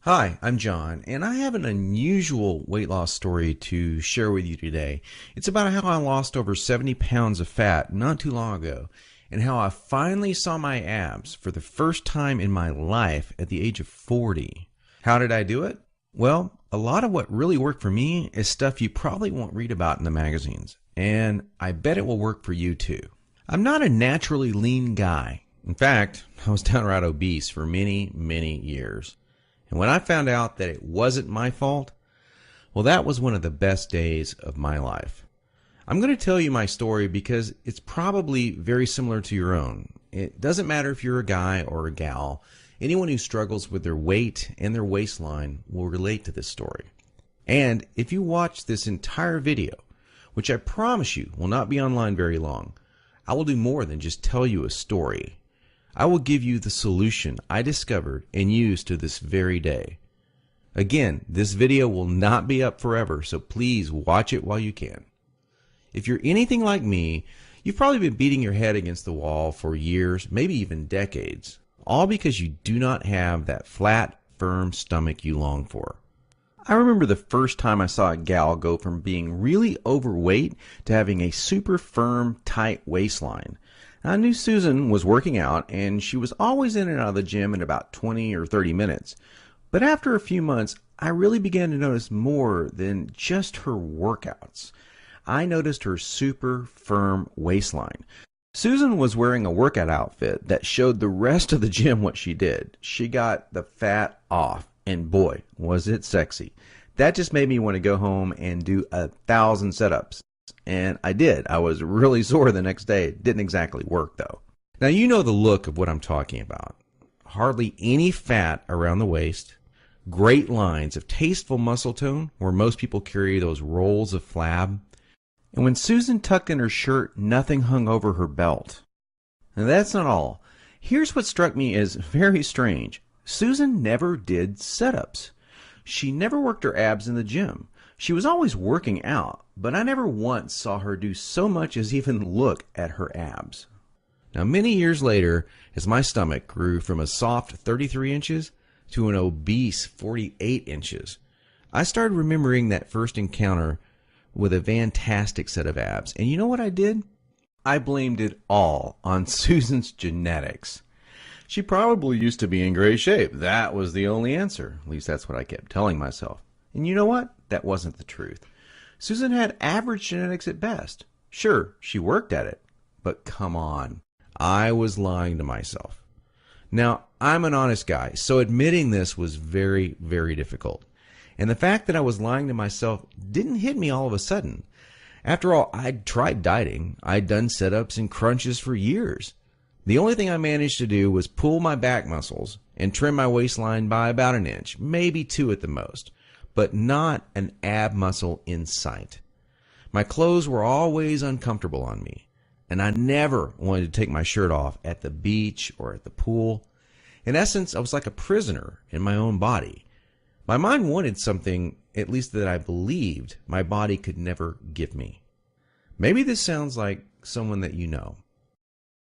Hi, I'm John, and I have an unusual weight loss story to share with you today. It's about how I lost over 70 pounds of fat not too long ago, and how I finally saw my abs for the first time in my life at the age of 40. How did I do it? Well, a lot of what really worked for me is stuff you probably won't read about in the magazines, and I bet it will work for you too. I'm not a naturally lean guy. In fact, I was downright obese for many years. And when I found out that it wasn't my fault, well, that was one of the best days of my life. I'm going to tell you my story because it's probably very similar to your own. It doesn't matter if you're a guy or a gal. Anyone who struggles with their weight and their waistline will relate to this story. And if you watch this entire video, which I promise you will not be online very long, I will do more than just tell you a story. I will give you the solution I discovered and use to this very day. Again, this video will not be up forever, so please watch it while you can. If you're anything like me, you've probably been beating your head against the wall for years, maybe even decades, all because you do not have that flat, firm stomach you long for. I remember the first time I saw a gal go from being really overweight to having a super firm, tight waistline. I knew Susan was working out, and she was always in and out of the gym in about 20 or 30 minutes. But after a few months, I really began to notice more than just her workouts. I noticed her super firm waistline. Susan was wearing a workout outfit that showed the rest of the gym what she did. She got the fat off, and boy, was it sexy. That just made me want to go home and do 1,000 setups. And I did. I was really sore the next day. It didn't exactly work, though. Now, you know the look of what I'm talking about. Hardly any fat around the waist, great lines of tasteful muscle tone where most people carry those rolls of flab. And when Susan tucked in her shirt, nothing hung over her belt. And that's not all. Here's what struck me as very strange. Susan never did setups. She never worked her abs in the gym. She was always working out, but I never once saw her do so much as even look at her abs. Now, many years later, as my stomach grew from a soft 33 inches to an obese 48 inches, I started remembering that first encounter with a fantastic set of abs. And you know what I did? I blamed it all on Susan's genetics. She probably used to be in great shape. That was the only answer. At least that's what I kept telling myself. And you know what? That wasn't the truth. Susan had average genetics at best. Sure, she worked at it. But come on. I was lying to myself. Now, I'm an honest guy, so admitting this was very difficult. And the fact that I was lying to myself didn't hit me all of a sudden. After all, I'd tried dieting. I'd done sit-ups and crunches for years. The only thing I managed to do was pull my back muscles and trim my waistline by about an inch, maybe 2 at the most, but not an ab muscle in sight. My clothes were always uncomfortable on me, and I never wanted to take my shirt off at the beach or at the pool. In essence, I was like a prisoner in my own body. My mind wanted something, at least that I believed, my body could never give me. Maybe this sounds like someone that you know.